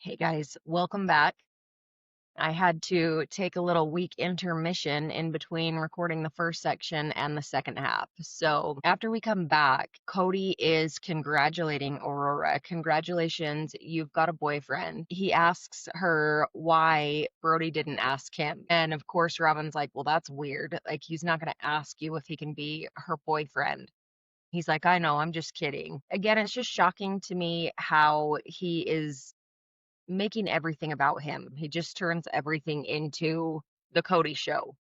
Hey guys, welcome back. I had to take a little week intermission in between recording the first section and the second half. So after we come back, Cody is congratulating Aurora. Congratulations, you've got a boyfriend. He asks her why Brody didn't ask him. And of course, Robin's like, well, that's weird. Like, he's not going to ask you if he can be her boyfriend. He's like, I know, I'm just kidding. Again, it's just shocking to me how he is making everything about him. He just turns everything into the Cody show.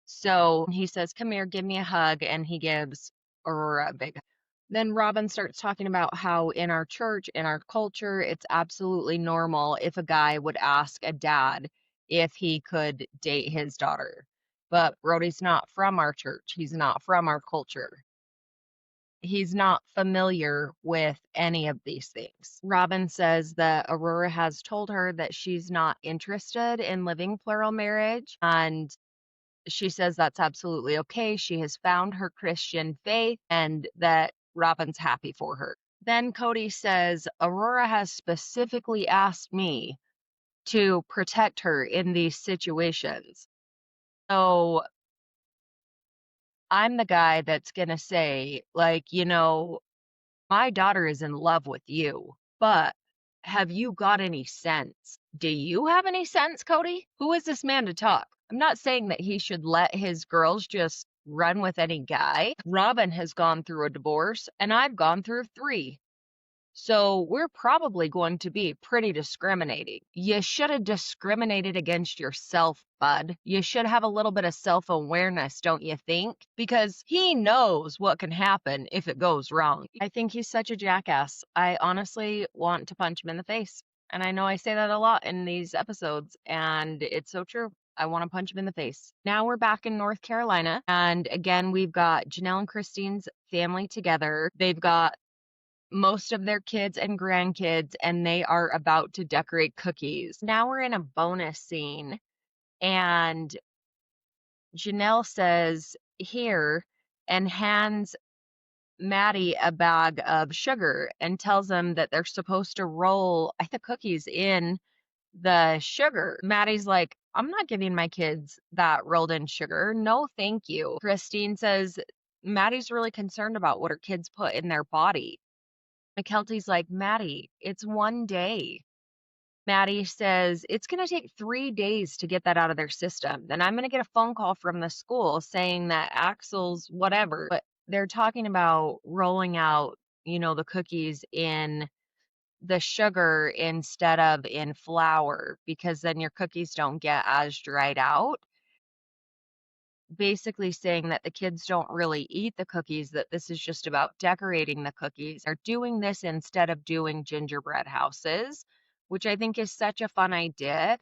So he says, come here, give me a hug. And he gives Aurora a big hug. Then Robin starts talking about how in our church, in our culture, it's absolutely normal if a guy would ask a dad if he could date his daughter. But Brody's not from our church. He's not from our culture. He's not familiar with any of these things. Robin says that Aurora has told her that she's not interested in living plural marriage, and she says that's absolutely okay. She has found her Christian faith and that Robin's happy for her. Then Cody says, Aurora has specifically asked me to protect her in these situations. So I'm the guy that's going to say, like, my daughter is in love with you, but have you got any sense? Do you have any sense, Cody? Who is this man to talk? I'm not saying that he should let his girls just run with any guy. Robin has gone through a divorce, and I've gone through 3. So we're probably going to be pretty discriminating. You should have discriminated against yourself, bud. You should have a little bit of self-awareness, don't you think? Because he knows what can happen if it goes wrong. I think he's such a jackass. I honestly want to punch him in the face. And I know I say that a lot in these episodes, and it's so true. I want to punch him in the face. Now we're back in North Carolina. And again, we've got Janelle and Christine's family together. They've got most of their kids and grandkids, and they are about to decorate cookies. Now we're in a bonus scene, and Janelle says, here, and hands Maddie a bag of sugar and tells them that they're supposed to roll the cookies in the sugar. Maddie's like, I'm not giving my kids that rolled in sugar. No, thank you. Christine says Maddie's really concerned about what her kids put in their body. McKelty's like, Maddie, it's one day. Maddie says, it's going to take 3 days to get that out of their system. Then I'm going to get a phone call from the school saying that Axel's whatever. But they're talking about rolling out, the cookies in the sugar instead of in flour, because then your cookies don't get as dried out. Basically saying that the kids don't really eat the cookies, that this is just about decorating the cookies. They're doing this instead of doing gingerbread houses, which I think is such a fun idea.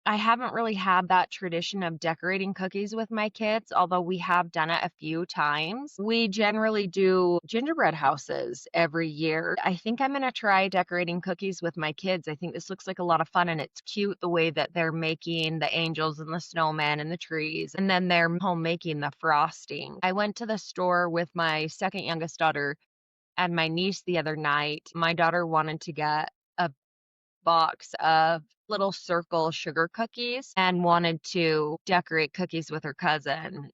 I haven't really had that tradition of decorating cookies with my kids, although we have done it a few times. We generally do gingerbread houses every year. I think I'm going to try decorating cookies with my kids. I think this looks like a lot of fun, and it's cute the way that they're making the angels and the snowman and the trees, and then they're home making the frosting. I went to the store with my second youngest daughter and my niece the other night. My daughter wanted to get a box of little circle sugar cookies and wanted to decorate cookies with her cousin.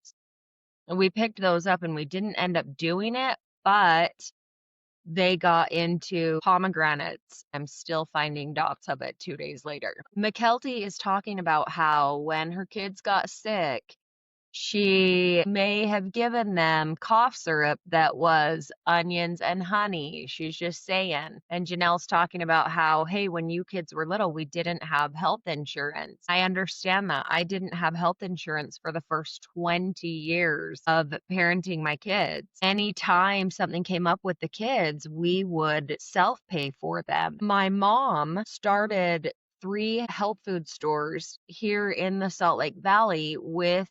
And we picked those up, and we didn't end up doing it, but they got into pomegranates. I'm still finding dots of it 2 days later. McKelty is talking about how when her kids got sick, she may have given them cough syrup that was onions and honey. She's just saying. And Janelle's talking about how, hey, when you kids were little, we didn't have health insurance. I understand that. I didn't have health insurance for the first 20 years of parenting my kids. Anytime something came up with the kids, we would self-pay for them. My mom started 3 health food stores here in the Salt Lake Valley with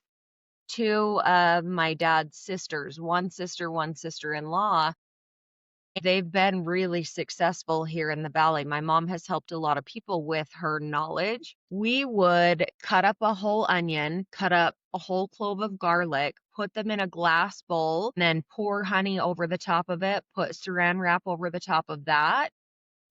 2 of my dad's sisters, one sister-in-law. They've been really successful here in the valley. My mom has helped a lot of people with her knowledge. We would cut up a whole onion, cut up a whole clove of garlic, put them in a glass bowl, and then pour honey over the top of it, put saran wrap over the top of that,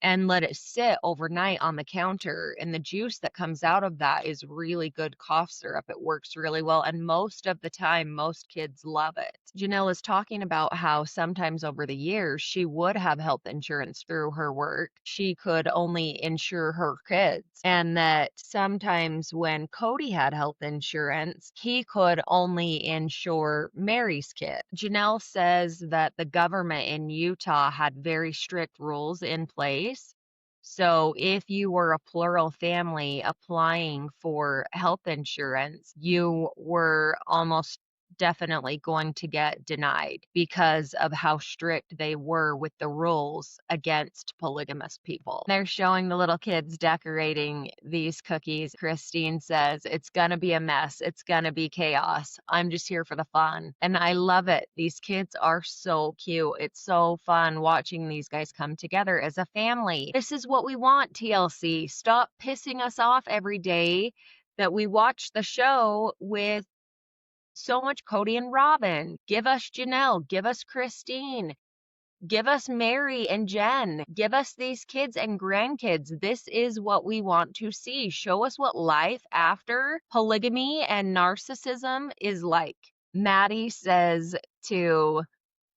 and let it sit overnight on the counter. And the juice that comes out of that is really good cough syrup. It works really well. And most of the time, most kids love it. Janelle is talking about how sometimes over the years, she would have health insurance through her work. She could only insure her kids. And that sometimes when Cody had health insurance, he could only insure Mary's kid. Janelle says that the government in Utah had very strict rules in place. So if you were a plural family applying for health insurance, you were almost definitely going to get denied because of how strict they were with the rules against polygamous people. They're showing the little kids decorating these cookies. Christine says, it's gonna be a mess. It's gonna be chaos. I'm just here for the fun. And I love it. These kids are so cute. It's so fun watching these guys come together as a family. This is what we want, TLC. Stop pissing us off every day that we watch the show with so much Cody and Robin. Give us Janelle. Give us Christine. Give us Mary and Jen. Give us these kids and grandkids. This is what we want to see. Show us what life after polygamy and narcissism is like. Maddie says to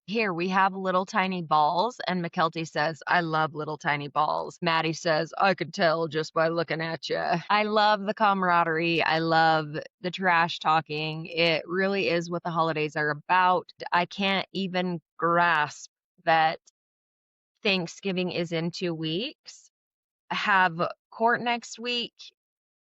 here, we have little tiny balls, and McKelty says, I love little tiny balls. Maddie says, I could tell just by looking at you. I love the camaraderie. I love the trash talking. It really is what the holidays are about. I can't even grasp that Thanksgiving is in 2 weeks. I have court next week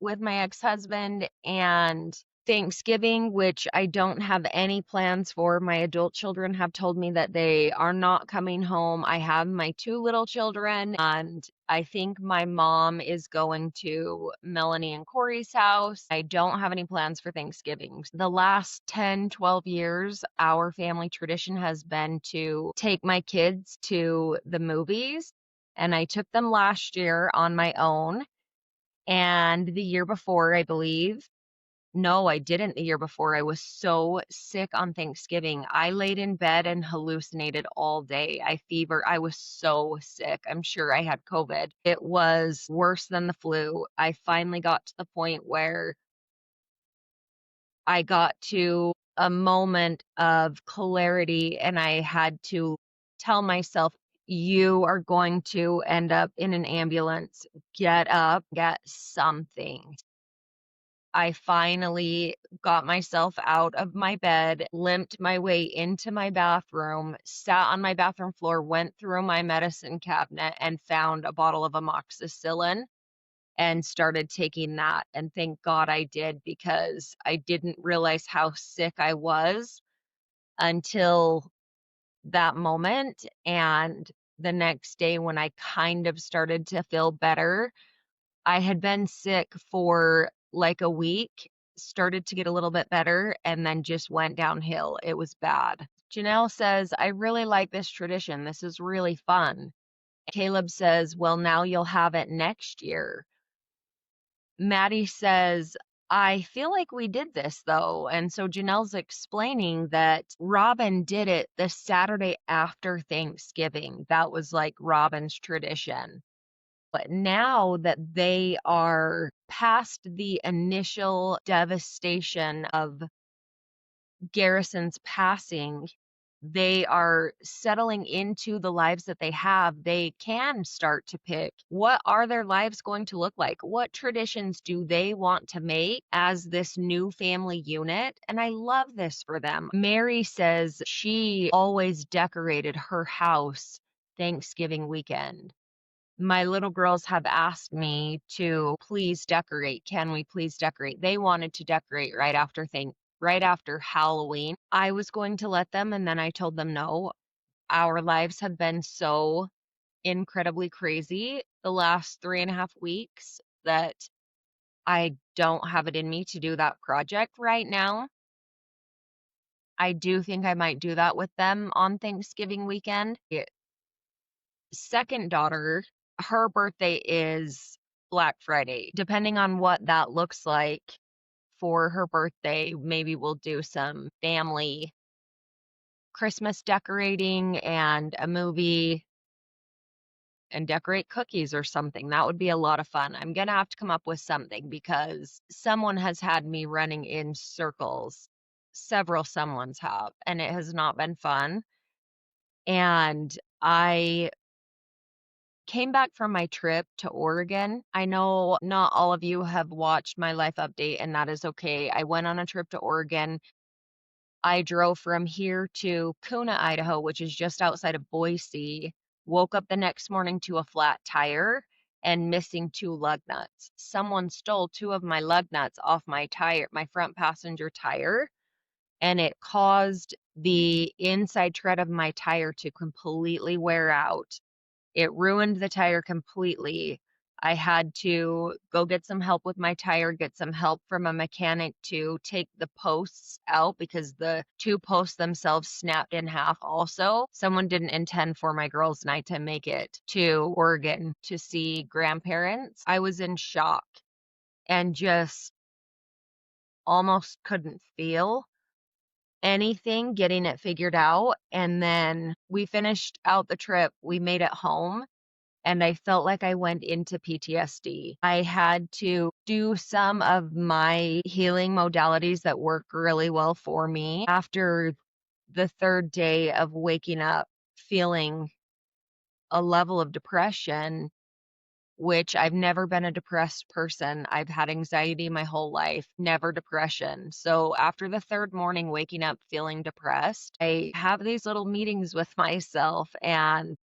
with my ex-husband and Thanksgiving, which I don't have any plans for. My adult children have told me that they are not coming home. I have my 2 little children, and I think my mom is going to Melanie and Corey's house. I don't have any plans for Thanksgiving. The last 10, 12 years, our family tradition has been to take my kids to the movies, and I took them last year on my own. And the year before, I believe, no, I didn't the year before. I was so sick on Thanksgiving. I laid in bed and hallucinated all day. I fevered. I was so sick. I'm sure I had COVID. It was worse than the flu. I finally got to the point where I got to a moment of clarity and I had to tell myself, you are going to end up in an ambulance. Get up, get something. I finally got myself out of my bed, limped my way into my bathroom, sat on my bathroom floor, went through my medicine cabinet, and found a bottle of amoxicillin and started taking that. And thank God I did, because I didn't realize how sick I was until that moment. And the next day, when I kind of started to feel better, I had been sick for like a week, started to get a little bit better, and then just went downhill. It was bad. Janelle says, I really like this tradition. This is really fun. Caleb says, well, now you'll have it next year. Maddie says, I feel like we did this though. And so Janelle's explaining that Robin did it the Saturday after Thanksgiving. That was like Robin's tradition. But now that they are past the initial devastation of Garrison's passing, they are settling into the lives that they have. They can start to pick, what are their lives going to look like? What traditions do they want to make as this new family unit? And I love this for them. Mary says she always decorated her house Thanksgiving weekend. My little girls have asked me to please decorate. Can we please decorate? They wanted to decorate right after Halloween. I was going to let them, and then I told them no. Our lives have been so incredibly crazy the last 3.5 weeks that I don't have it in me to do that project right now. I do think I might do that with them on Thanksgiving weekend. Second daughter, her birthday is Black Friday. Depending on what that looks like for her birthday, maybe we'll do some family Christmas decorating and a movie. and decorate cookies or something. That would be a lot of fun. I'm going to have to come up with something because someone has had me running in circles. Several someones have, and it has not been fun. And I came back from my trip to Oregon. I know not all of you have watched my life update, and that is okay. I went on a trip to Oregon. I drove from here to Kuna, Idaho, which is just outside of Boise. Woke up the next morning to a flat tire and missing 2 lug nuts. Someone stole 2 of my lug nuts off my tire, my front passenger tire, and it caused the inside tread of my tire to completely wear out. It ruined the tire completely. I had to go get some help with my tire, get some help from a mechanic to take the posts out because the 2 posts themselves snapped in half also. Someone didn't intend for my girls' night to make it to Oregon to see grandparents. I was in shock and just almost couldn't feel anything getting it figured out. And then we finished out the trip. We made it home. And I felt like I went into PTSD. I had to do some of my healing modalities that work really well for me. After the 3rd day of waking up feeling a level of depression, which I've never been a depressed person. I've had anxiety my whole life, never depression. So after the 3rd morning waking up feeling depressed, I have these little meetings with myself and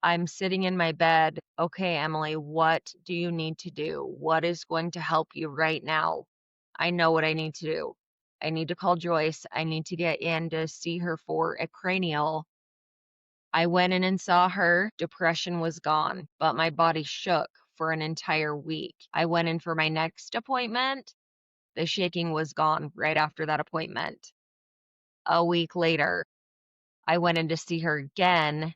I'm sitting in my bed. Okay, Emily, what do you need to do? What is going to help you right now? I know what I need to do. I need to call Joyce. I need to get in to see her for a cranial. I went in and saw her. Depression was gone, but my body shook for an entire week. I went in for my next appointment. The shaking was gone right after that appointment. A week later, I went in to see her again.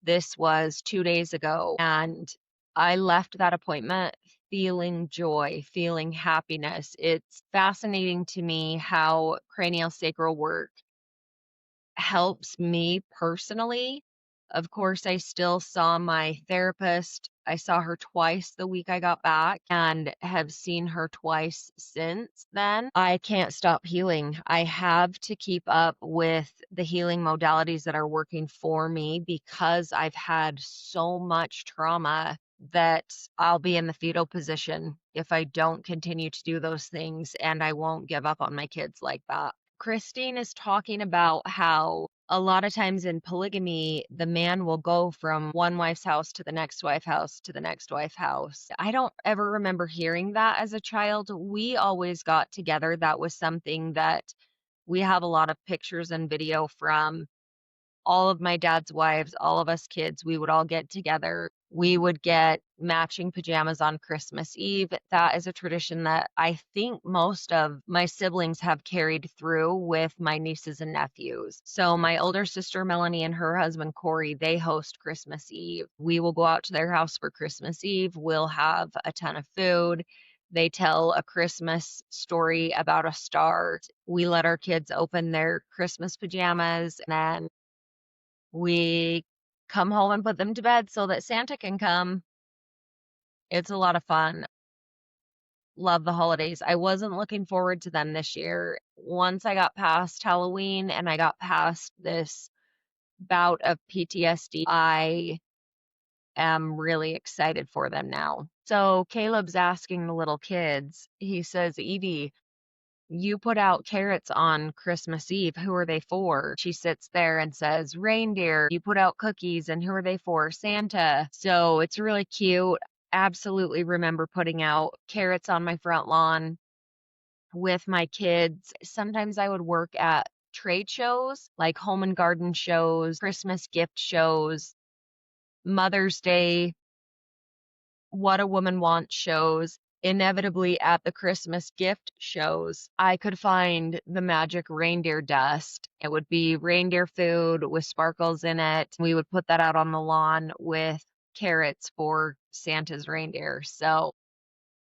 This was 2 days ago, and I left that appointment feeling joy, feeling happiness. It's fascinating to me how craniosacral work helps me personally. Of course, I still saw my therapist. I saw her twice the week I got back and have seen her twice since then. I can't stop healing. I have to keep up with the healing modalities that are working for me because I've had so much trauma that I'll be in the fetal position if I don't continue to do those things, and I won't give up on my kids like that. Christine is talking about how a lot of times in polygamy, the man will go from one wife's house to the next wife's house to the next wife's house. I don't ever remember hearing that as a child. We always got together. That was something that we have a lot of pictures and video from. All of my dad's wives, all of us kids, we would all get together. We would get matching pajamas on Christmas Eve. That is a tradition that I think most of my siblings have carried through with my nieces and nephews. So my older sister Melanie and her husband Corey, they host Christmas Eve. We will go out to their house for Christmas Eve. We'll have a ton of food. They tell a Christmas story about a star. We let our kids open their Christmas pajamas, and then we come home and put them to bed so that Santa can come. It's a lot of fun. Love the holidays. I wasn't looking forward to them this year. Once I got past Halloween and I got past this bout of PTSD, I am really excited for them now. So Caleb's asking the little kids, he says, Edie, you put out carrots on Christmas Eve. Who are they for? She sits there and says, reindeer. You put out cookies, and who are they for? Santa. So it's really cute. Absolutely remember putting out carrots on my front lawn with my kids. Sometimes I would work at trade shows, like home and garden shows, Christmas gift shows, Mother's Day, What a Woman Wants shows. Inevitably at the Christmas gift shows, I could find the magic reindeer dust. It would be reindeer food with sparkles in it. We would put that out on the lawn with carrots for Santa's reindeer. So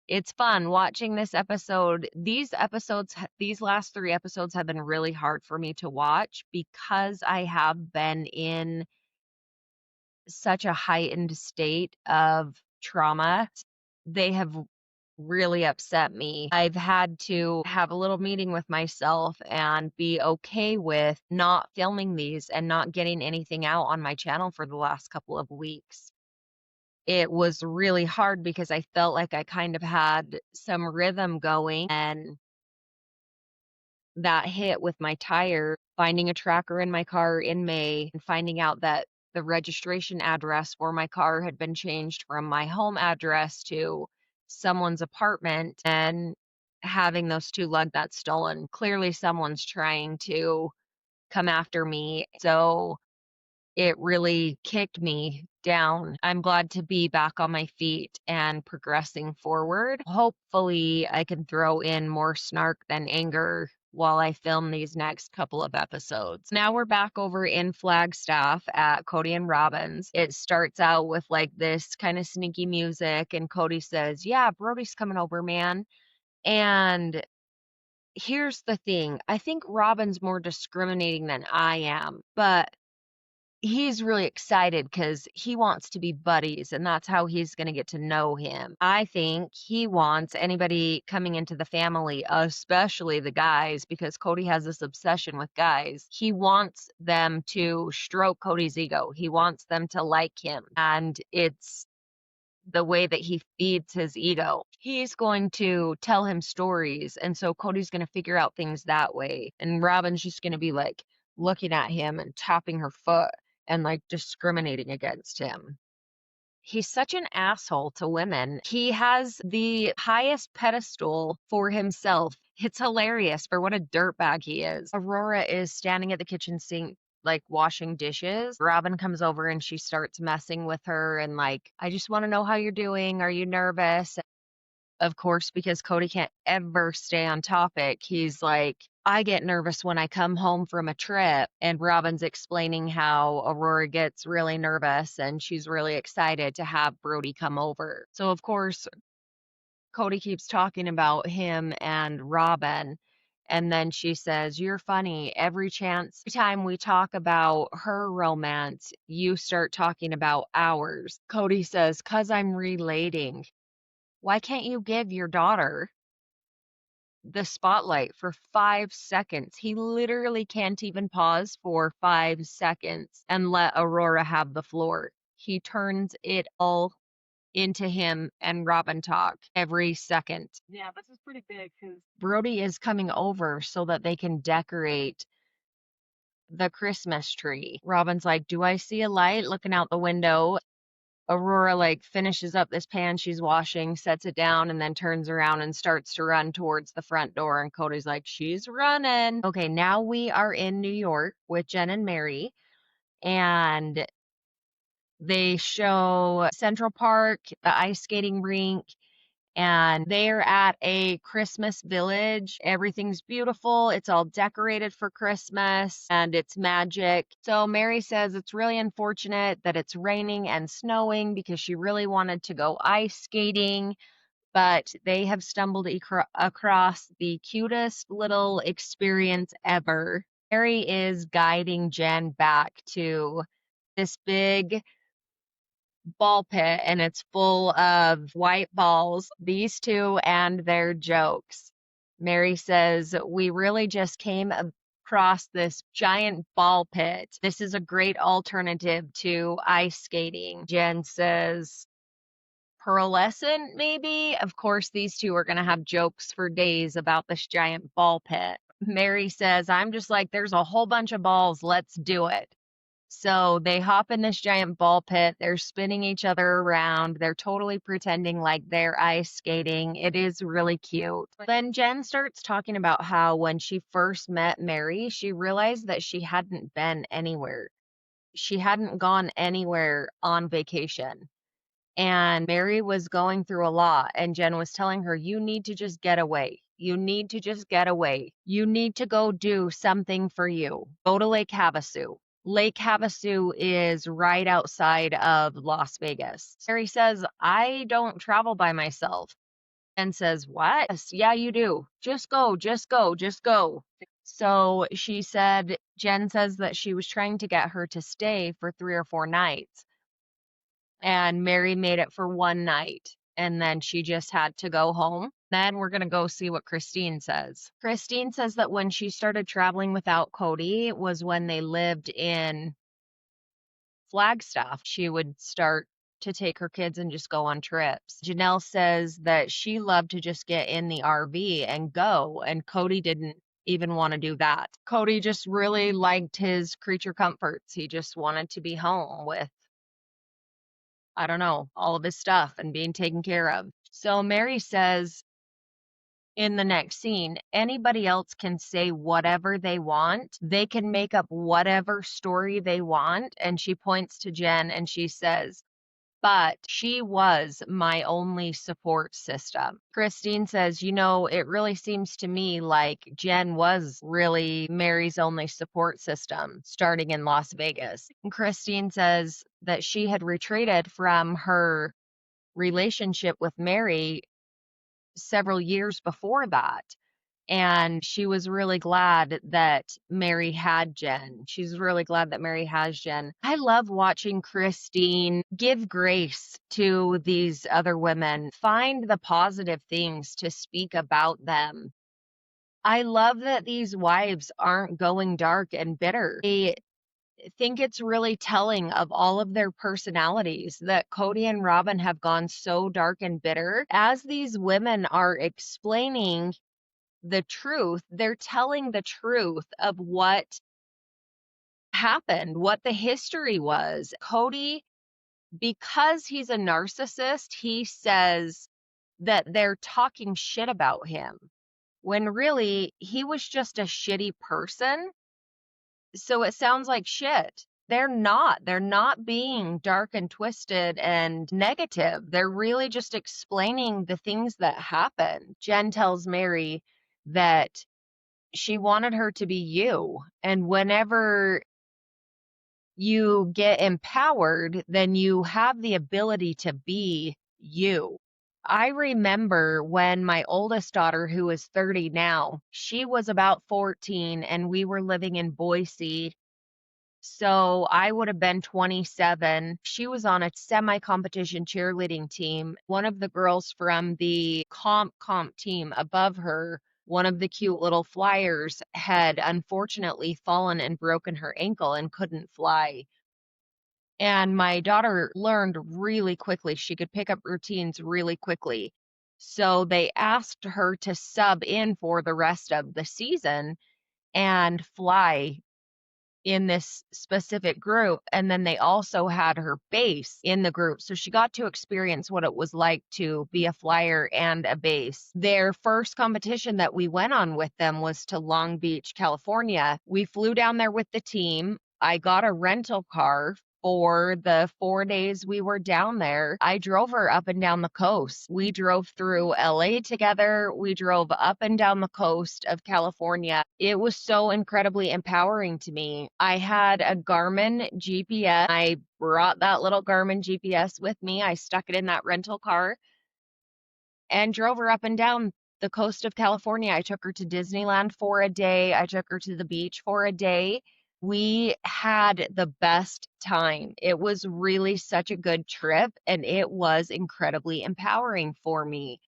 it's fun watching this episode. These last 3 episodes have been really hard for me to watch because I have been in such a heightened state of trauma. They have really upset me. I've had to have a little meeting with myself and be okay with not filming these and not getting anything out on my channel for the last couple of weeks. It was really hard because I felt like I kind of had some rhythm going, and that hit with my tire, finding a tracker in my car in May and finding out that the registration address for my car had been changed from my home address to someone's apartment, and having those two lug nuts stolen. Clearly, someone's trying to come after me. So it really kicked me down. I'm glad to be back on my feet and progressing forward. Hopefully, I can throw in more snark than anger while I film these next couple of episodes. Now we're back over in Flagstaff at Cody and Robin's. It starts out with like this kind of sneaky music, and Cody says, "Yeah, Brody's coming over, man." And here's the thing, I think Robin's more discriminating than I am, but he's really excited because he wants to be buddies, and that's how he's going to get to know him. I think he wants anybody coming into the family, especially the guys, because Cody has this obsession with guys. He wants them to stroke Cody's ego. He wants them to like him, and it's the way that he feeds his ego. He's going to tell him stories, and so Cody's going to figure out things that way. And Robin's just going to be like looking at him and tapping her foot and like discriminating against him. He's such an asshole to women. He has the highest pedestal for himself. It's hilarious for what a dirtbag he is. Aurora is standing at the kitchen sink, like washing dishes. Robin comes over and she starts messing with her and like, "I just want to know how you're doing. Are you nervous?" Of course, because Cody can't ever stay on topic, he's like, "I get nervous when I come home from a trip." And Robin's explaining how Aurora gets really nervous and she's really excited to have Brody come over. So, of course, Cody keeps talking about him and Robin. And then she says, "You're funny. Every time we talk about her romance, you start talking about ours." Cody says, "'Cause I'm relating. Why can't you give your daughter the spotlight for 5 seconds?" He literally can't even pause for 5 seconds and let Aurora have the floor. He turns it all into him and Robin talk every second. Yeah, this is pretty big because Brody is coming over so that they can decorate the Christmas tree. Robin's like, "Do I see a light?" looking out the window. Aurora like finishes up this pan she's washing, sets it down, and then turns around and starts to run towards the front door. And Cody's like, "She's running." Okay, now we are in New York with Jen and Mary, and they show Central Park, the ice skating rink, and they're at a Christmas village. Everything's beautiful. It's all decorated for Christmas and it's magic. So Mary says it's really unfortunate that it's raining and snowing because she really wanted to go ice skating, but they have stumbled across the cutest little experience ever. Mary is guiding Jen back to this big ball pit and it's full of white balls, these two and their jokes. Mary says, "We really just came across this giant ball pit. This is a great alternative to ice skating." Jen says, "Pearlescent, maybe?" Of course, these two are going to have jokes for days about this giant ball pit. Mary says, "I'm just like, there's a whole bunch of balls. Let's do it." So they hop in this giant ball pit. They're spinning each other around. They're totally pretending like they're ice skating. It is really cute. Then Jen starts talking about how when she first met Mary, she realized that she hadn't been anywhere. She hadn't gone anywhere on vacation. And Mary was going through a lot. And Jen was telling her, "You need to just get away. You need to just get away. You need to go do something for you. Go to Lake Havasu." Lake Havasu is right outside of Las Vegas. Mary says, "I don't travel by myself." And says, "What?" "Yes, yeah, you do. Just go, just go, just go." So she said, Jen says that she was trying to get her to stay for 3 or 4 nights. and Mary made it for one night. And then she just had to go home. Then we're going to go see what Christine says. Christine says that when she started traveling without Cody was when they lived in Flagstaff. She would start to take her kids and just go on trips. Janelle says that she loved to just get in the RV and go, and Cody didn't even want to do that. Cody just really liked his creature comforts. He just wanted to be home with, I don't know, all of his stuff and being taken care of. So Mary says in the next scene, anybody else can say whatever they want. They can make up whatever story they want. And she points to Jen and she says, but she was my only support system. Christine says, it really seems to me like Jen was really Mary's only support system starting in Las Vegas. And Christine says that she had retreated from her relationship with Mary several years before that. And she was really glad that Mary had Jen. She's really glad that Mary has Jen. I love watching Christine give grace to these other women, find the positive things to speak about them. I love that these wives aren't going dark and bitter. I think it's really telling of all of their personalities that Cody and Robin have gone so dark and bitter. As these women are explaining the truth, they're telling the truth of what happened, what the history was. Cody, because he's a narcissist, he says that they're talking shit about him when really he was just a shitty person. So it sounds like shit. They're not. They're not being dark and twisted and negative. They're really just explaining the things that happened. Jen tells Mary that she wanted her to be you. And whenever you get empowered, then you have the ability to be you. I remember when my oldest daughter, who is 30 now, she was about 14 and we were living in Boise. So I would have been 27. She was on a semi-competition cheerleading team. One of the girls from the comp team above her, one of the cute little flyers, had unfortunately fallen and broken her ankle and couldn't fly. And my daughter learned really quickly. She could pick up routines really quickly. So they asked her to sub in for the rest of the season and fly in this specific group. And then they also had her base in the group. So she got to experience what it was like to be a flyer and a base. Their first competition that we went on with them was to Long Beach, California. We flew down there with the team. I got a rental car for the 4 days we were down there. I drove her up and down the coast. We drove through LA together. We drove up and down the coast of California. It was so incredibly empowering to me. I had a Garmin GPS. I brought that little Garmin GPS with me. I stuck it in that rental car and drove her up and down the coast of California. I took her to Disneyland for a day. I took her to the beach for a day. We had the best time. It was really such a good trip, and it was incredibly empowering for me.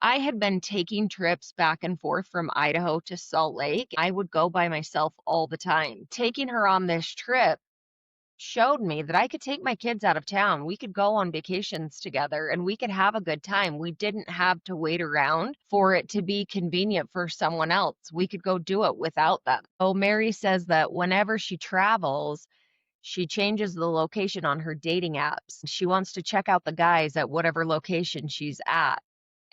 I had been taking trips back and forth from Idaho to Salt Lake. I would go by myself all the time. Taking her on this trip showed me that I could take my kids out of town. We could go on vacations together and we could have a good time. We didn't have to wait around for it to be convenient for someone else. We could go do it without them. Oh, Mary says that whenever she travels, she changes the location on her dating apps. She wants to check out the guys at whatever location she's at.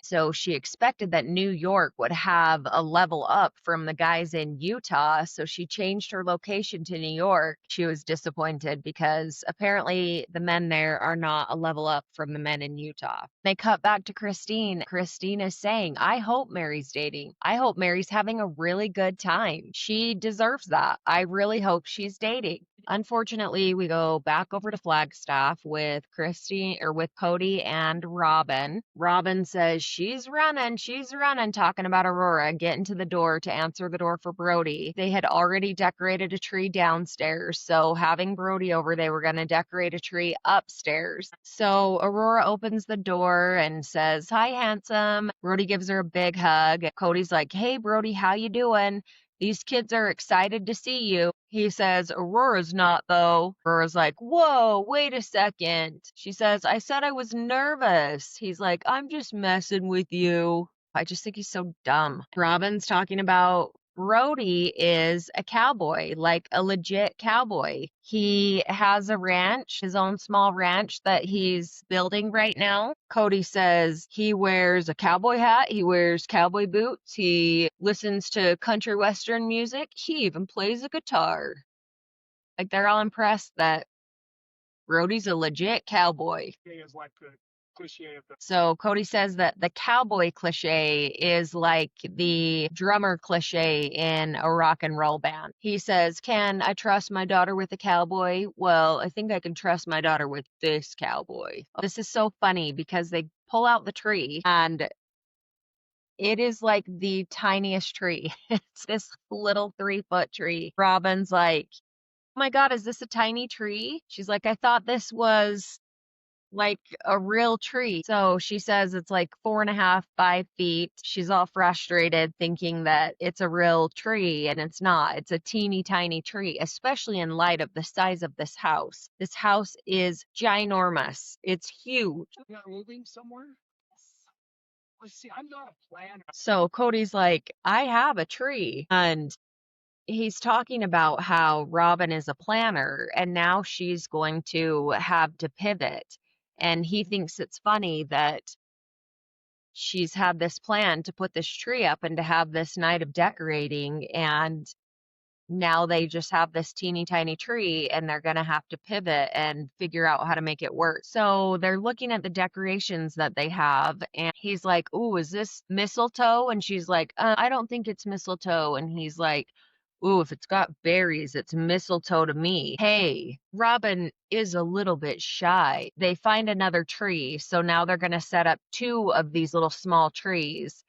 So she expected that New York would have a level up from the guys in Utah. So she changed her location to New York. She was disappointed because apparently the men there are not a level up from the men in Utah. They cut back to Christine. Christine is saying, I hope Mary's dating. I hope Mary's having a really good time. She deserves that. I really hope she's dating. Unfortunately, we go back over to Flagstaff with Cody and Robin. Robin says she's running, talking about Aurora getting to the door to answer the door for Brody. They had already decorated a tree downstairs, so having Brody over, they were going to decorate a tree upstairs. So Aurora opens the door and says, "Hi, handsome." Brody gives her a big hug. Cody's like, "Hey, Brody, how you doing? These kids are excited to see you." He says, "Aurora's not, though." Aurora's like, "Whoa, wait a second." She says, "I said I was nervous." He's like, "I'm just messing with you." I just think he's so dumb. Robin's talking about Brody is a cowboy, like a legit cowboy. He has a ranch, his own small ranch that he's building right now. Cody says he wears a cowboy hat, he wears cowboy boots, he listens to country western music, he even plays a guitar. Like, they're all impressed that Brody's a legit cowboy. Is like the cliche of the. So Cody says that the cowboy cliche is like the drummer cliche in a rock and roll band. He says, "Can I trust my daughter with a cowboy? Well, I think I can trust my daughter with this cowboy." This is so funny because they pull out the tree and it is like the tiniest tree. It's this little 3-foot tree. Robin's like, "Oh my God, is this a tiny tree?" She's like, "I thought this was like a real tree." So she says it's like 4.5, 5 feet. She's all frustrated thinking that it's a real tree, and it's not. It's a teeny tiny tree, especially in light of the size of this house. This house is ginormous. It's huge. You're moving somewhere? Well, see, I'm not a planner. So Cody's like, "I have a tree." And he's talking about how Robin is a planner and now she's going to have to pivot. And he thinks it's funny that she's had this plan to put this tree up and to have this night of decorating, and now they just have this teeny tiny tree and they're going to have to pivot and figure out how to make it work. So they're looking at the decorations that they have, and he's like, "Ooh, is this mistletoe?" And she's like, "I don't think it's mistletoe." And he's like, "Ooh, if it's got berries, it's mistletoe to me." Hey, Robin is a little bit shy. They find another tree, so now they're going to set up 2 of these little small trees.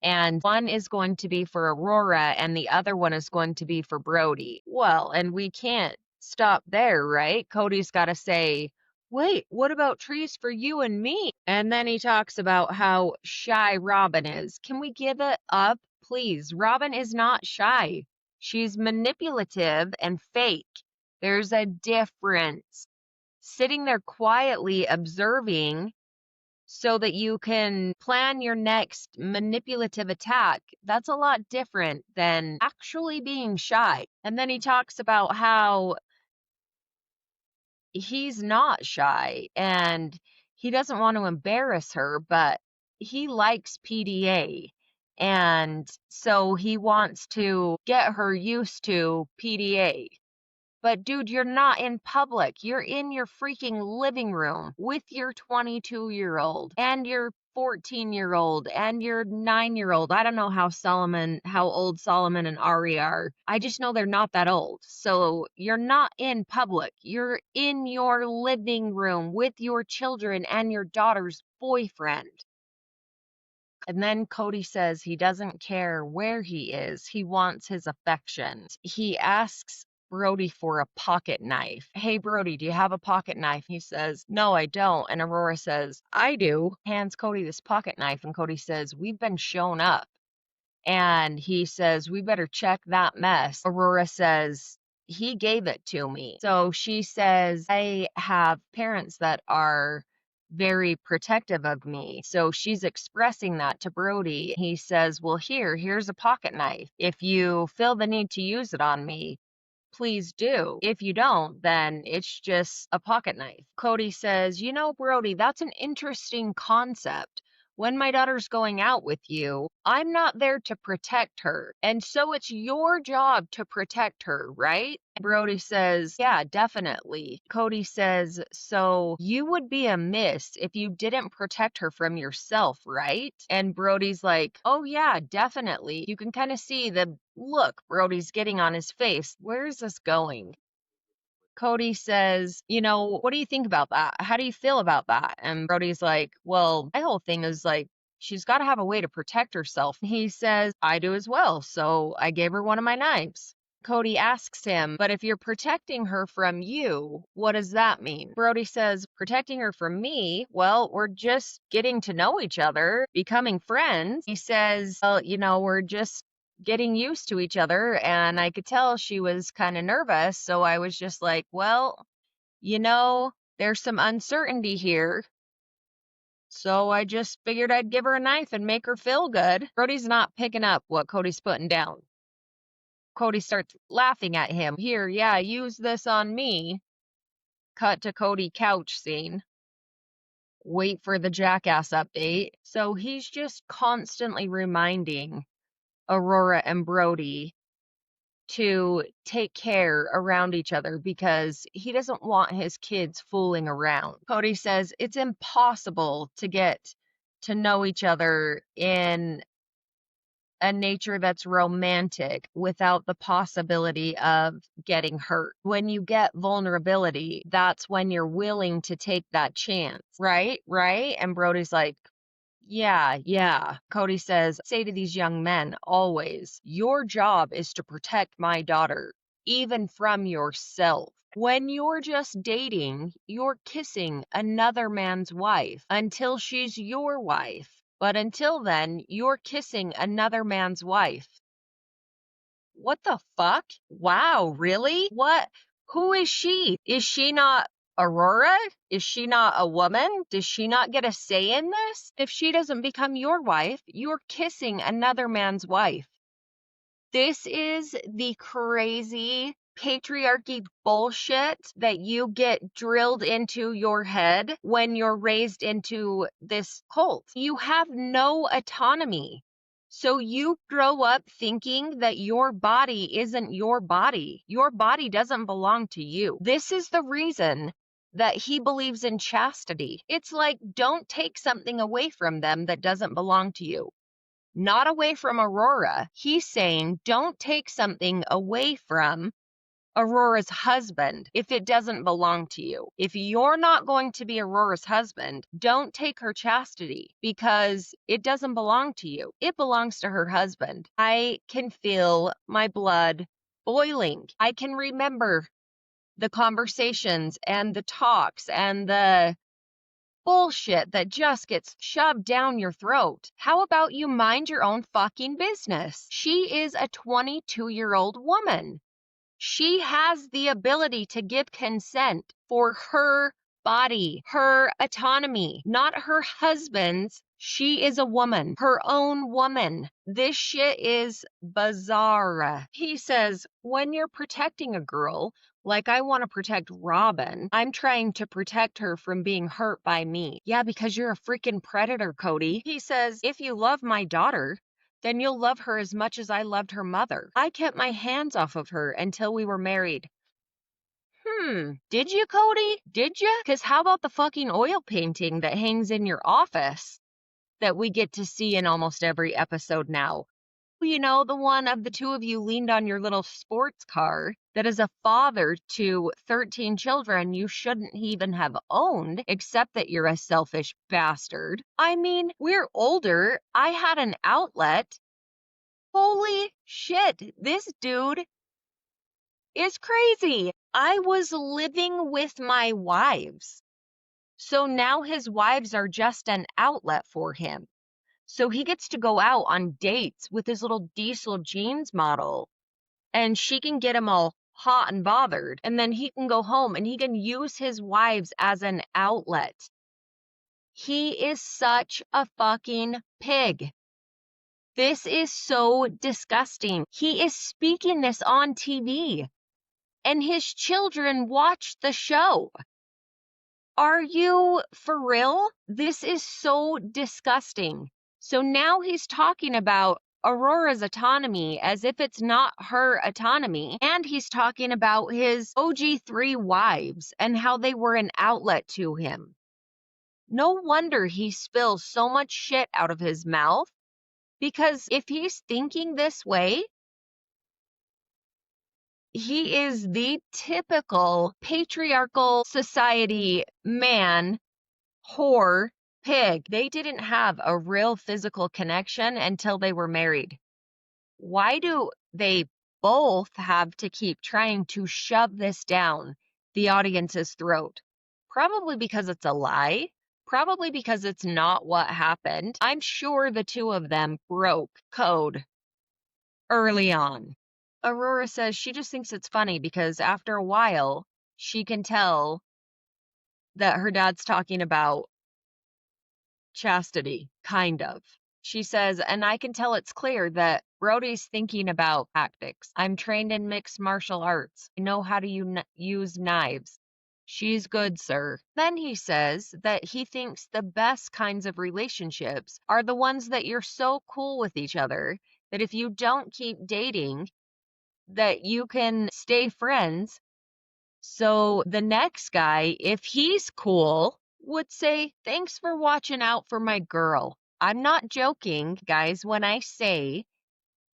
And one is going to be for Aurora and the other one is going to be for Brody. Well, and we can't stop there, right? Cody's got to say, "Wait, what about trees for you and me?" And then he talks about how shy Robin is. Can we give it up, please? Robin is not shy. She's manipulative and fake. There's a difference. Sitting there quietly observing so that you can plan your next manipulative attack, that's a lot different than actually being shy. And then he talks about how he's not shy and he doesn't want to embarrass her, but he likes PDA. And so he wants to get her used to PDA. But dude, you're not in public. You're in your freaking living room with your 22-year-old and your 14-year-old and your 9-year-old. I don't know how old Solomon and Ari are. I just know they're not that old. So you're not in public. You're in your living room with your children and your daughter's boyfriend. And then Cody says he doesn't care where he is. He wants his affection. He asks Brody for a pocket knife. "Hey, Brody, do you have a pocket knife?" He says, "No, I don't." And Aurora says, "I do." Hands Cody this pocket knife. And Cody says, "We've been shown up." And he says, "We better check that mess." Aurora says, "He gave it to me." So she says, "I have parents that are very protective of me." So she's expressing that to Brody. He says, "Well, here's a pocket knife. If you feel the need to use it on me, please do. If you don't, then it's just a pocket knife." Cody says, "You know, Brody, that's an interesting concept. When my daughter's going out with you, I'm not there to protect her. And so it's your job to protect her, right?" Brody says, "Yeah, definitely." Cody says, "So you would be amiss if you didn't protect her from yourself, right?" And Brody's like, "Oh yeah, definitely." You can kind of see the look Brody's getting on his face. Where is this going? Cody says, what do you think about that? How do you feel about that? And Brody's like, well, my whole thing is like, she's got to have a way to protect herself. He says, I do as well. So I gave her one of my knives. Cody asks him, but if you're protecting her from you, what does that mean? Brody says, protecting her from me? Well, we're just getting to know each other, becoming friends. He says, well, we're just getting used to each other, and I could tell she was kind of nervous, so I was just like, well, there's some uncertainty here. So I just figured I'd give her a knife and make her feel good. Brody's not picking up what Cody's putting down. Cody starts laughing at him. Here, yeah, use this on me. Cut to Cody couch scene. Wait for the jackass update. So he's just constantly reminding Aurora and Brody to take care around each other because he doesn't want his kids fooling around. Cody says it's impossible to get to know each other in a nature that's romantic without the possibility of getting hurt. When you get vulnerability, that's when you're willing to take that chance, right? Right? And Brody's like, yeah, yeah. Cody says, say to these young men always, your job is to protect my daughter, even from yourself. When you're just dating, you're kissing another man's wife until she's your wife. But until then, you're kissing another man's wife. What the fuck? Wow, really? What? Who is she? Is she not Aurora? Is she not a woman? Does she not get a say in this? If she doesn't become your wife, you're kissing another man's wife. This is the crazy patriarchy bullshit that you get drilled into your head when you're raised into this cult. You have no autonomy. So you grow up thinking that your body isn't your body. Your body doesn't belong to you. This is the reason that he believes in chastity. It's like, don't take something away from them that doesn't belong to you. Not away from Aurora. He's saying, don't take something away from Aurora's husband if it doesn't belong to you. If you're not going to be Aurora's husband, don't take her chastity because it doesn't belong to you. It belongs to her husband. I can feel my blood boiling. I can remember the conversations and the talks and the bullshit that just gets shoved down your throat. How about you mind your own fucking business? She is a 22-year-old woman. She has the ability to give consent for her body, her autonomy, not her husband's. She is a woman, her own woman. This shit is bizarre. He says, when you're protecting a girl, like I want to protect Robin, I'm trying to protect her from being hurt by me. Yeah, because you're a freaking predator, Cody. He says, if you love my daughter, then you'll love her as much as I loved her mother. I kept my hands off of her until we were married. Did you, Cody? Did you? Because how about the fucking oil painting that hangs in your office that we get to see in almost every episode now? The one of the two of you leaned on your little sports car that is a father to 13 children you shouldn't even have owned, except that you're a selfish bastard. I mean, we're older. I had an outlet. Holy shit, this dude is crazy. I was living with my wives. So now his wives are just an outlet for him. So he gets to go out on dates with his little diesel jeans model, and she can get him all hot and bothered, and then he can go home and he can use his wives as an outlet. He is such a fucking pig. This is so disgusting. He is speaking this on TV, and his children watch the show. Are you for real? This is so disgusting. So now he's talking about Aurora's autonomy as if it's not her autonomy. And he's talking about his OG3 wives and how they were an outlet to him. No wonder he spills so much shit out of his mouth, because if he's thinking this way, he is the typical patriarchal society man, whore, pig. They didn't have a real physical connection until they were married. Why do they both have to keep trying to shove this down the audience's throat? Probably because it's a lie. Probably because it's not what happened. I'm sure the two of them broke code early on. Aurora says she just thinks it's funny because after a while, she can tell that her dad's talking about chastity, kind of. She says, and I can tell it's clear that Brody's thinking about tactics. I'm trained in mixed martial arts. I know how to use knives. She's good, sir. Then he says that he thinks the best kinds of relationships are the ones that you're so cool with each other that if you don't keep dating, that you can stay friends. So the next guy, if he's cool, would say, thanks for watching out for my girl. I'm not joking, guys, when I say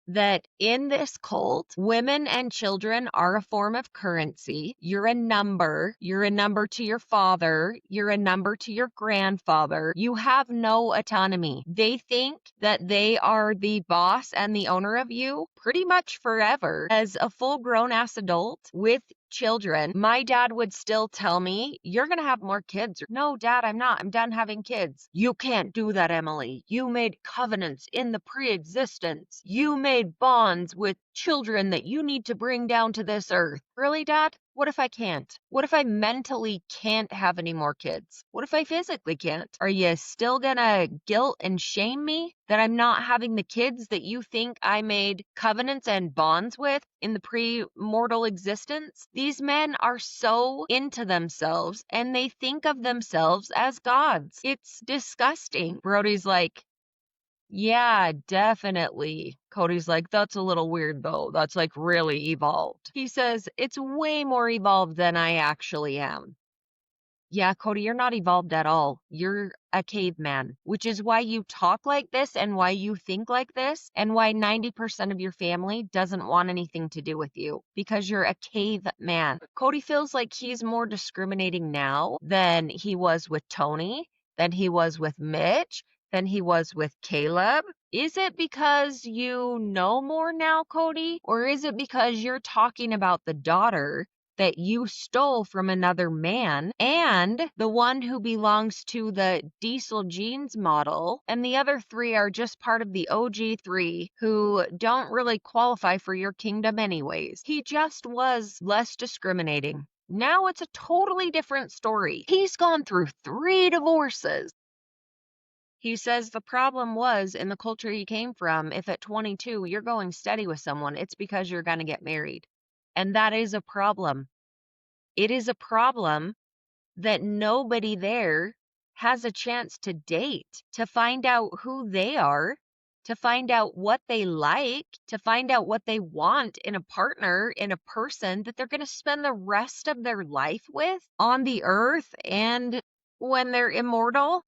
that in this cult, women and children are a form of currency. You're a number. You're a number to your father. You're a number to your grandfather. You have no autonomy. They think that they are the boss and the owner of you pretty much forever. As a full-grown ass adult with children, my dad would still tell me, you're going to have more kids. No, Dad, I'm not. I'm done having kids. You can't do that, Emily. You made covenants in the pre-existence. You made bonds with children that you need to bring down to this earth. Really, Dad? What if I can't? What if I mentally can't have any more kids? What if I physically can't? Are you still gonna guilt and shame me that I'm not having the kids that you think I made covenants and bonds with in the pre-mortal existence? These men are so into themselves and they think of themselves as gods. It's disgusting. Brody's like, yeah, definitely. Cody's like, that's a little weird though. That's like really evolved. He says, it's way more evolved than I actually am. Yeah, Cody, you're not evolved at all. You're a caveman, which is why you talk like this and why you think like this and why 90% of your family doesn't want anything to do with you because you're a caveman. Cody feels like he's more discriminating now than he was with Tony, than he was with Mitch, than he was with Caleb. Is it because you know more now, Cody? Or is it because you're talking about the daughter that you stole from another man and the one who belongs to the diesel jeans model, and the other three are just part of the OG three who don't really qualify for your kingdom anyways? He just was less discriminating. Now it's a totally different story. He's gone through 3 divorces. He says the problem was in the culture he came from, if at 22 you're going steady with someone, it's because you're going to get married. And that is a problem. It is a problem that nobody there has a chance to date, to find out who they are, to find out what they like, to find out what they want in a partner, in a person that they're going to spend the rest of their life with on the earth and when they're immortal.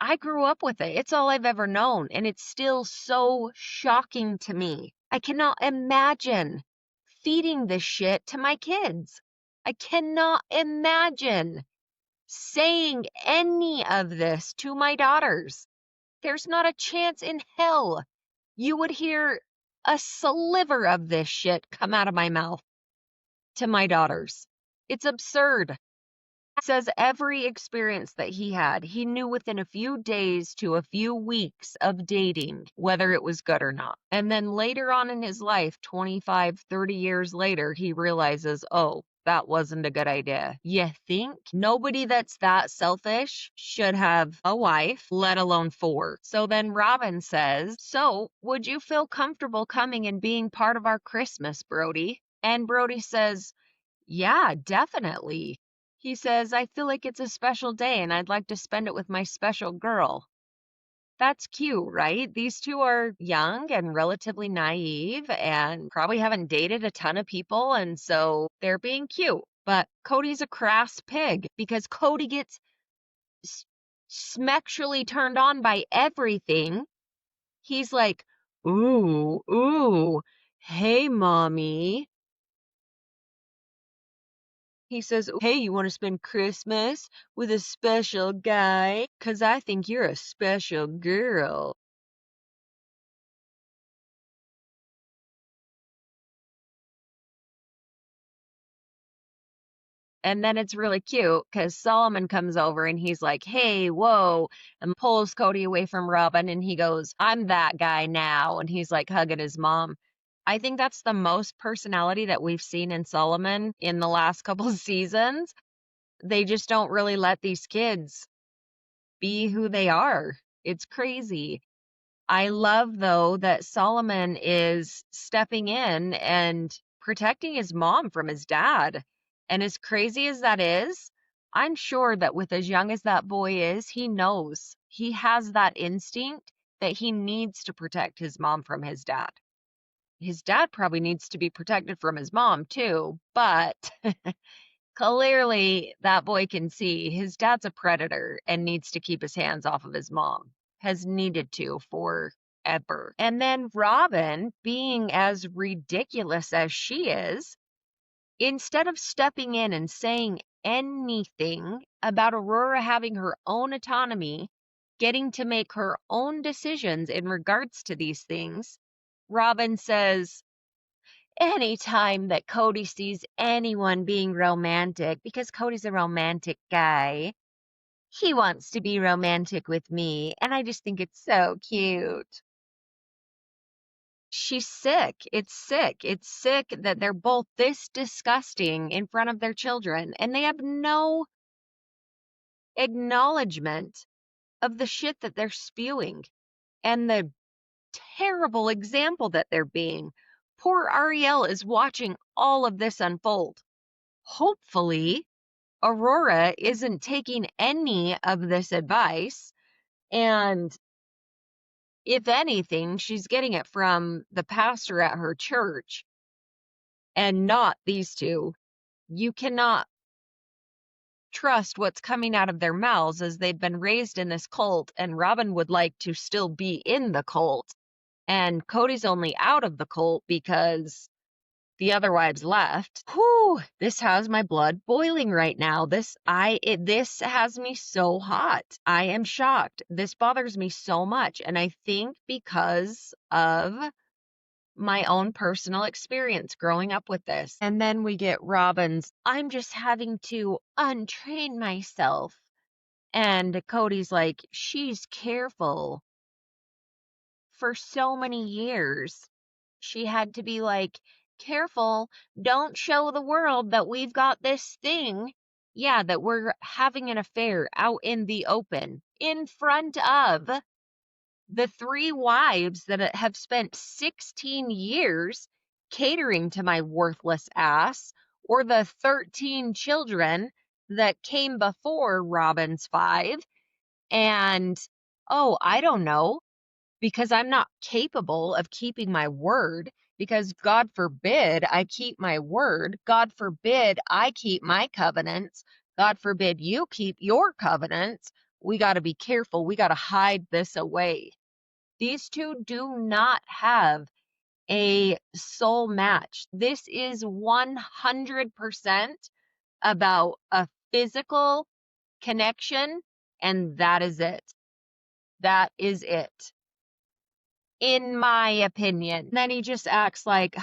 I grew up with it. It's all I've ever known, and it's still so shocking to me. I cannot imagine feeding this shit to my kids. I cannot imagine saying any of this to my daughters. There's not a chance in hell you would hear a sliver of this shit come out of my mouth to my daughters. It's absurd. Says every experience that he had, he knew within a few days to a few weeks of dating whether it was good or not. And then later on in his life, 25, 30 years later, he realizes, oh, that wasn't a good idea. You think? Nobody that's that selfish should have a wife, let alone 4. So then Robin says, so would you feel comfortable coming and being part of our Christmas, Brody? And Brody says, yeah, definitely. He says, I feel like it's a special day and I'd like to spend it with my special girl. That's cute, right? These two are young and relatively naive and probably haven't dated a ton of people, and so they're being cute. But Cody's a crass pig because Cody gets sexually turned on by everything. He's like, ooh, hey, mommy. He says, "Hey, you want to spend Christmas with a special guy? 'Cause I think you're a special girl." And then it's really cute because Solomon comes over and he's like, "Hey, whoa," and pulls Cody away from Robin. And he goes, "I'm that guy now." And he's like hugging his mom. I think that's the most personality that we've seen in Solomon in the last couple of seasons. They just don't really let these kids be who they are. It's crazy. I love, though, that Solomon is stepping in and protecting his mom from his dad. And as crazy as that is, I'm sure that with as young as that boy is, he knows he has that instinct that he needs to protect his mom from his dad. His dad probably needs to be protected from his mom, too, but clearly that boy can see his dad's a predator and needs to keep his hands off of his mom, has needed to forever. And then Robin, being as ridiculous as she is, instead of stepping in and saying anything about Aurora having her own autonomy, getting to make her own decisions in regards to these things, Robin says, anytime that Cody sees anyone being romantic, because Cody's a romantic guy, he wants to be romantic with me. And I just think it's so cute. She's sick. It's sick. It's sick that they're both this disgusting in front of their children and they have no acknowledgement of the shit that they're spewing and the terrible example that they're being. Poor Ariel is watching all of this unfold. Hopefully, Aurora isn't taking any of this advice. And if anything, she's getting it from the pastor at her church and not these two. You cannot trust what's coming out of their mouths as they've been raised in this cult. And Robin would like to still be in the cult. And Cody's only out of the cult because the other wives left. Whew, this has my blood boiling right now. This has me so hot. I am shocked. This bothers me so much. And I think because of my own personal experience growing up with this. And then we get Robin's, "I'm just having to untrain myself." And Cody's like, "She's careful for so many years. She had to be like, careful, don't show the world that we've got this thing." Yeah, that we're having an affair out in the open in front of the three wives that have spent 16 years catering to my worthless ass, or the 13 children that came before Robin's 5. And, oh, I don't know, because I'm not capable of keeping my word, because God forbid I keep my word. God forbid I keep my covenants. God forbid you keep your covenants. We got to be careful. We got to hide this away. These two do not have a soul match. This is 100% about a physical connection, and that is it. That is it, in my opinion. And then he just acts like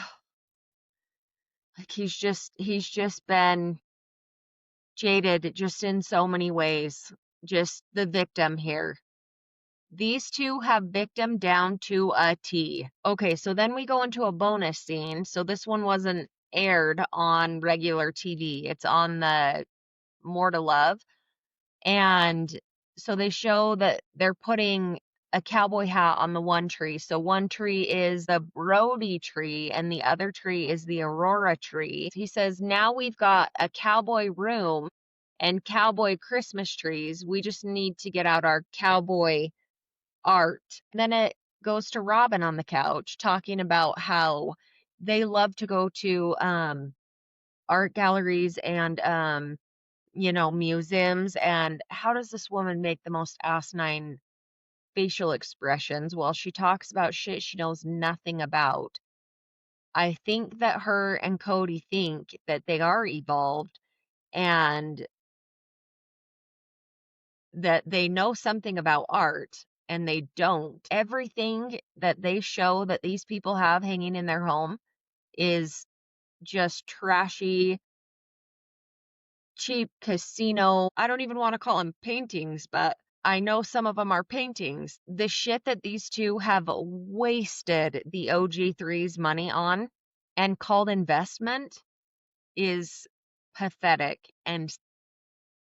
he's just been jaded just in so many ways. Just the victim here. These two have victim down to a T. Okay, so then we go into a bonus scene. So this one wasn't aired on regular TV. It's on the More to Love. And so they show that they're putting a cowboy hat on the one tree. So one tree is the Brody tree and the other tree is the Aurora tree. He says, now we've got a cowboy room and cowboy Christmas trees. We just need to get out our cowboy art. And then it goes to Robin on the couch talking about how they love to go to art galleries and museums, and how does this woman make the most asinine facial expressions while she talks about shit she knows nothing about. I think that her and Cody think that they are evolved and that they know something about art and they don't. Everything that they show that these people have hanging in their home is just trashy, cheap casino. I don't even want to call them paintings, but I know some of them are paintings. The shit that these two have wasted the OG3's money on and called investment is pathetic and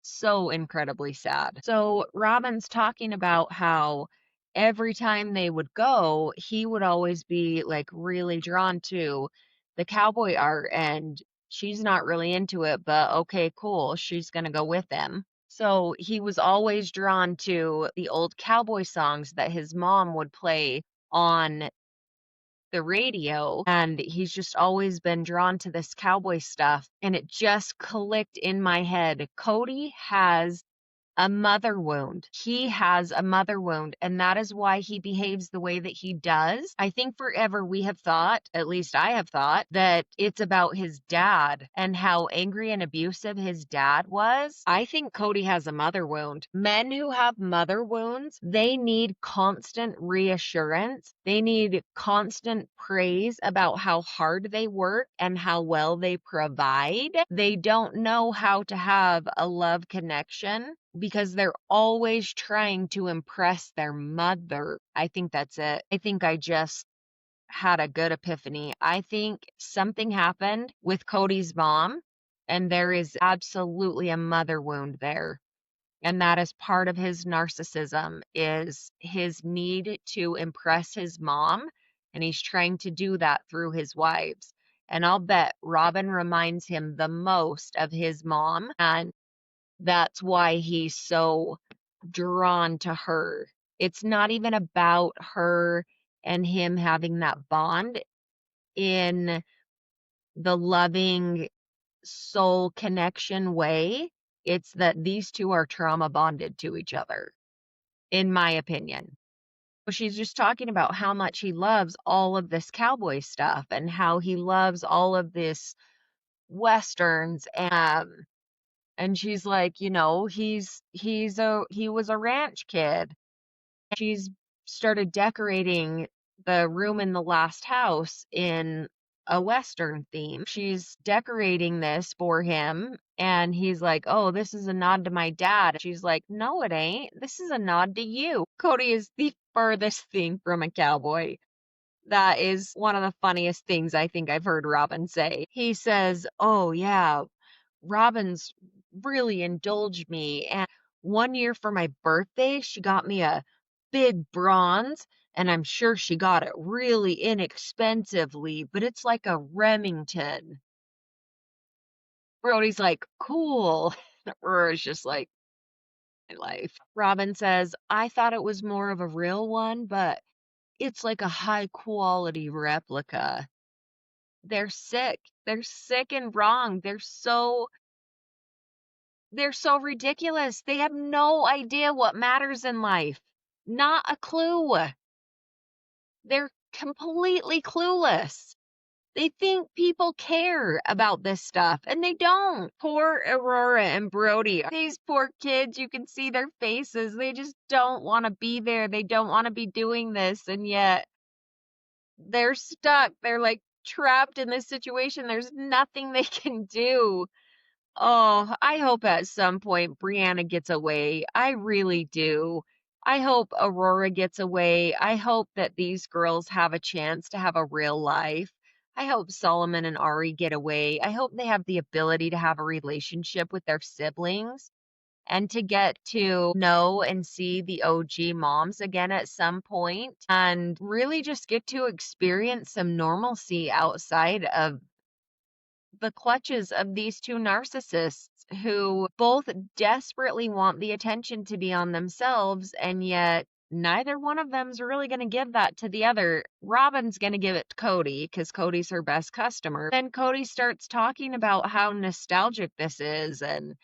so incredibly sad. So Robin's talking about how every time they would go, he would always be like really drawn to the cowboy art, and she's not really into it, but okay, cool. She's going to go with him. So he was always drawn to the old cowboy songs that his mom would play on the radio, and he's just always been drawn to this cowboy stuff. And it just clicked in my head. Cody has a mother wound. He has a mother wound, and that is why he behaves the way that he does. I think forever we have thought, at least I have thought, that it's about his dad and how angry and abusive his dad was. I think Cody has a mother wound. Men who have mother wounds, they need constant reassurance. They need constant praise about how hard they work and how well they provide. They don't know how to have a love connection because they're always trying to impress their mother. I think that's it. I think I just had a good epiphany. I think something happened with Cody's mom, and there is absolutely a mother wound there. And that is part of his narcissism, is his need to impress his mom, and he's trying to do that through his wives. And I'll bet Robin reminds him the most of his mom, and that's why he's so drawn to her. It's not even about her and him having that bond in the loving soul connection way. It's that these two are trauma bonded to each other, in my opinion. She's just talking about how much he loves all of this cowboy stuff and how he loves all of this westerns, and she's like, he was a ranch kid. She's started decorating the room in the last house in a Western theme. She's decorating this for him, and he's like, "Oh, this is a nod to my dad." She's like, "No, it ain't. This is a nod to you." Cody is the furthest thing from a cowboy. That is one of the funniest things I think I've heard Robin say. He says, "Oh, yeah, Robin's really indulged me. And one year for my birthday, she got me a big bronze, and I'm sure she got it really inexpensively, but it's like a Remington." Brody's like, "Cool." Aurora's just like, "My life." Robin says, "I thought it was more of a real one, but it's like a high quality replica." They're sick. They're sick and wrong. They're so ridiculous. They have no idea what matters in life. Not a clue. They're completely clueless. They think people care about this stuff, and they don't. Poor Aurora and Brody. These poor kids, you can see their faces. They just don't want to be there. They don't want to be doing this, and yet they're stuck. They're like trapped in this situation. There's nothing they can do. Oh, I hope at some point Brianna gets away. I really do. I hope Aurora gets away. I hope that these girls have a chance to have a real life. I hope Solomon and Ari get away. I hope they have the ability to have a relationship with their siblings and to get to know and see the OG moms again at some point and really just get to experience some normalcy outside of the clutches of these two narcissists who both desperately want the attention to be on themselves, and yet neither one of them's really going to give that to the other. Robin's going to give it to Cody because Cody's her best customer. Then Cody starts talking about how nostalgic this is, and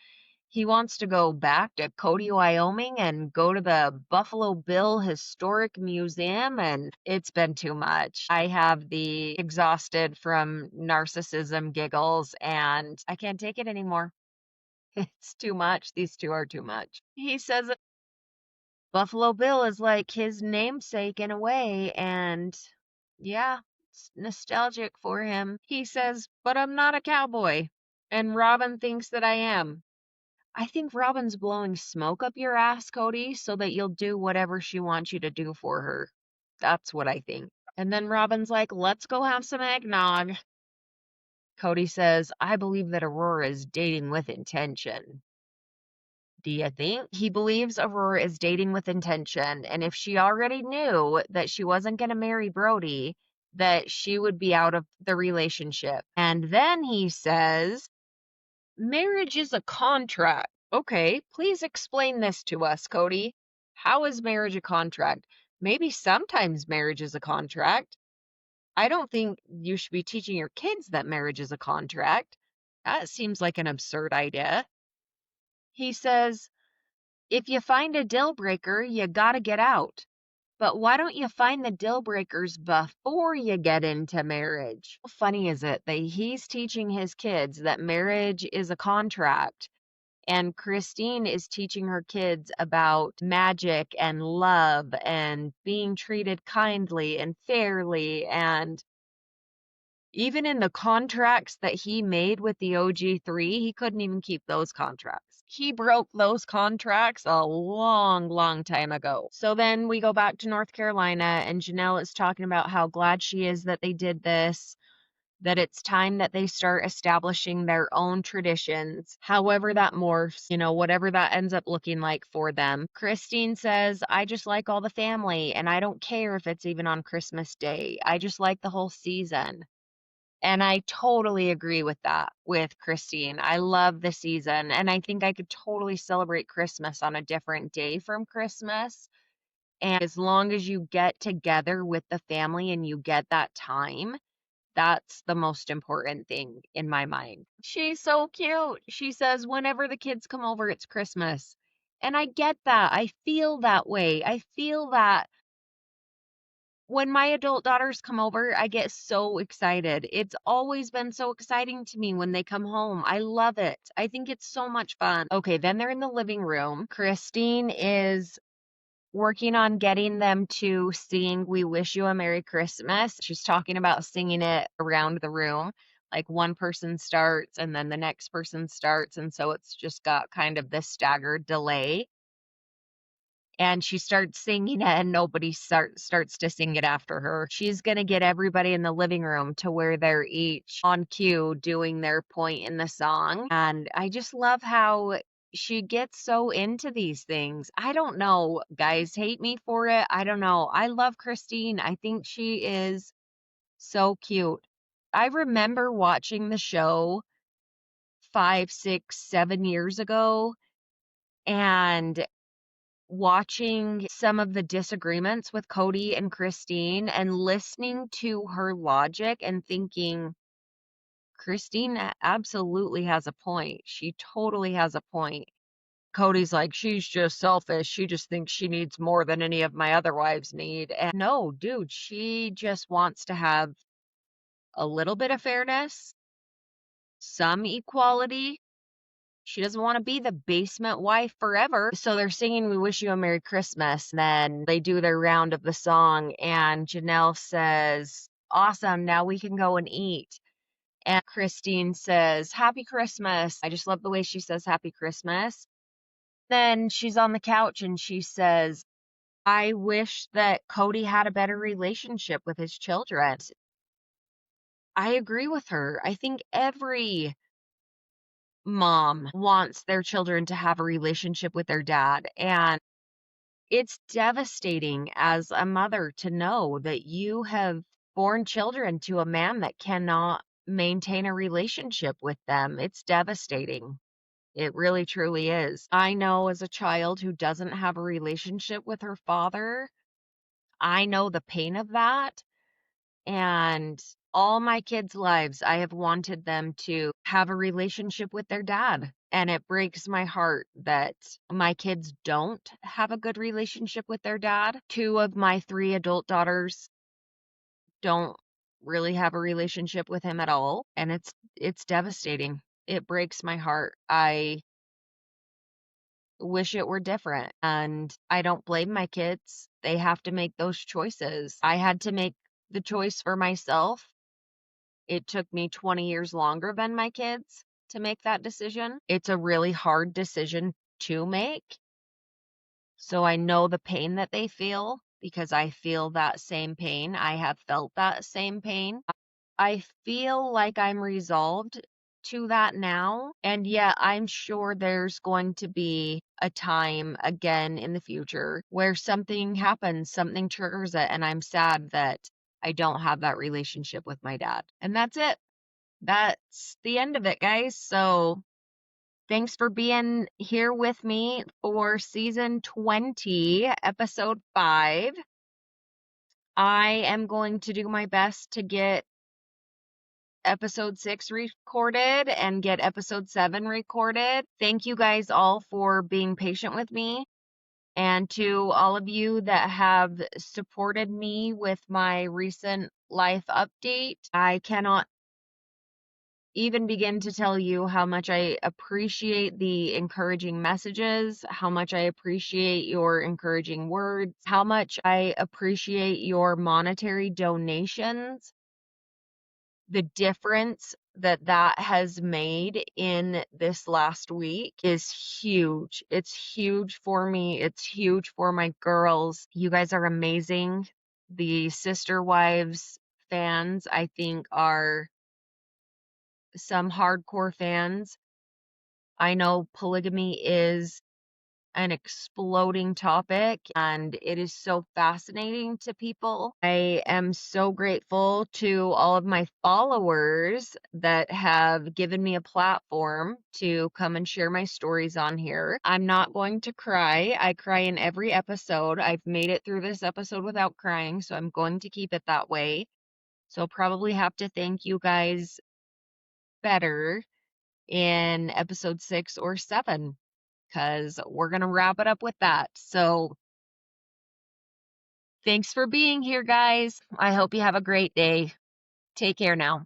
he wants to go back to Cody, Wyoming and go to the Buffalo Bill Historic Museum, and it's been too much. I have the exhausted from narcissism giggles, and I can't take it anymore. It's too much. These two are too much. He says that Buffalo Bill is like his namesake in a way, and yeah, it's nostalgic for him. He says, but I'm not a cowboy. And Robin thinks that I am. I think Robin's blowing smoke up your ass, Cody, so that you'll do whatever she wants you to do for her. That's what I think. And then Robin's like, let's go have some eggnog. Cody says, I believe that Aurora is dating with intention. Do you think? He believes Aurora is dating with intention, and if she already knew that she wasn't going to marry Brody, that she would be out of the relationship. And then he says, marriage is a contract. Okay, please explain this to us, Cody. How is marriage a contract? Maybe sometimes marriage is a contract. I don't think you should be teaching your kids that marriage is a contract. That seems like an absurd idea. He says, if you find a deal breaker, you gotta get out. But why don't you find the deal breakers before you get into marriage? How funny is it that he's teaching his kids that marriage is a contract, and Christine is teaching her kids about magic and love and being treated kindly and fairly, and even in the contracts that he made with the OG3, he couldn't even keep those contracts. He broke those contracts a long, long time ago. So then we go back to North Carolina, and Janelle is talking about how glad she is that they did this, that it's time that they start establishing their own traditions, however that morphs, whatever that ends up looking like for them. Christine says, I just like all the family, and I don't care if it's even on Christmas Day. I just like the whole season. And I totally agree with that with Christine. I love the season, and I think I could totally celebrate Christmas on a different day from Christmas. And as long as you get together with the family and you get that time, that's the most important thing in my mind. She's so cute. She says, whenever the kids come over, it's Christmas. And I get that. I feel that way. I feel that when my adult daughters come over, I get so excited. It's always been so exciting to me when they come home. I love it. I think it's so much fun. Okay, then they're in the living room. Christine is working on getting them to sing We Wish You a Merry Christmas. She's talking about singing it around the room. Like one person starts and then the next person starts. And so it's just got kind of this staggered delay, and she starts singing it and nobody starts to sing it after her. She's going to get everybody in the living room to where they're each on cue doing their point in the song. And I just love how she gets so into these things. I don't know, guys, hate me for it. I don't know. I love Christine. I think she is so cute. I remember watching the show 5, 6, 7 years ago, and watching some of the disagreements with Cody and Christine and listening to her logic and thinking, Christine absolutely has a point. She totally has a point. Cody's like, she's just selfish. She just thinks she needs more than any of my other wives need. And no, dude, she just wants to have a little bit of fairness, some equality. She doesn't want to be the basement wife forever. So they're singing We Wish You a Merry Christmas. And then they do their round of the song, and Janelle says, awesome, now we can go and eat. And Christine says, Happy Christmas. I just love the way she says Happy Christmas. Then she's on the couch and she says, I wish that Cody had a better relationship with his children. I agree with her. I think every mom wants their children to have a relationship with their dad. And it's devastating as a mother to know that you have born children to a man that cannot maintain a relationship with them. It's devastating. It really, truly is. I know as a child who doesn't have a relationship with her father, I know the pain of that. And all my kids' lives, I have wanted them to have a relationship with their dad. And it breaks my heart that my kids don't have a good relationship with their dad. 2 of my 3 adult daughters don't really have a relationship with him at all. And it's devastating. It breaks my heart. wish it were different. And I don't blame my kids. They have to make those choices. I had to make the choice for myself. It took me 20 years longer than my kids to make that decision. It's a really hard decision to make. So I know the pain that they feel because I feel that same pain. I have felt that same pain. I feel like I'm resolved to that now. And yet I'm sure there's going to be a time again in the future where something happens, something triggers it, and I'm sad that I don't have that relationship with my dad. And that's it. That's the end of it, guys. So thanks for being here with me for season 20, episode 5. I am going to do my best to get episode 6 recorded and get episode 7 recorded. Thank you guys all for being patient with me. And to all of you that have supported me with my recent life update, I cannot even begin to tell you how much I appreciate the encouraging messages, how much I appreciate your encouraging words, how much I appreciate your monetary donations. The difference that that has made in this last week is huge. It's huge for me. It's huge for my girls. You guys are amazing. The Sister Wives fans, I think, are some hardcore fans. I know polygamy is an exploding topic and it is so fascinating to people. I am so grateful to all of my followers that have given me a platform to come and share my stories on here. I'm not going to cry. I cry in every episode. I've made it through this episode without crying, so I'm going to keep it that way. So I'll probably have to thank you guys better in episode 6 or 7 because we're going to wrap it up with that. So thanks for being here, guys. I hope you have a great day. Take care now.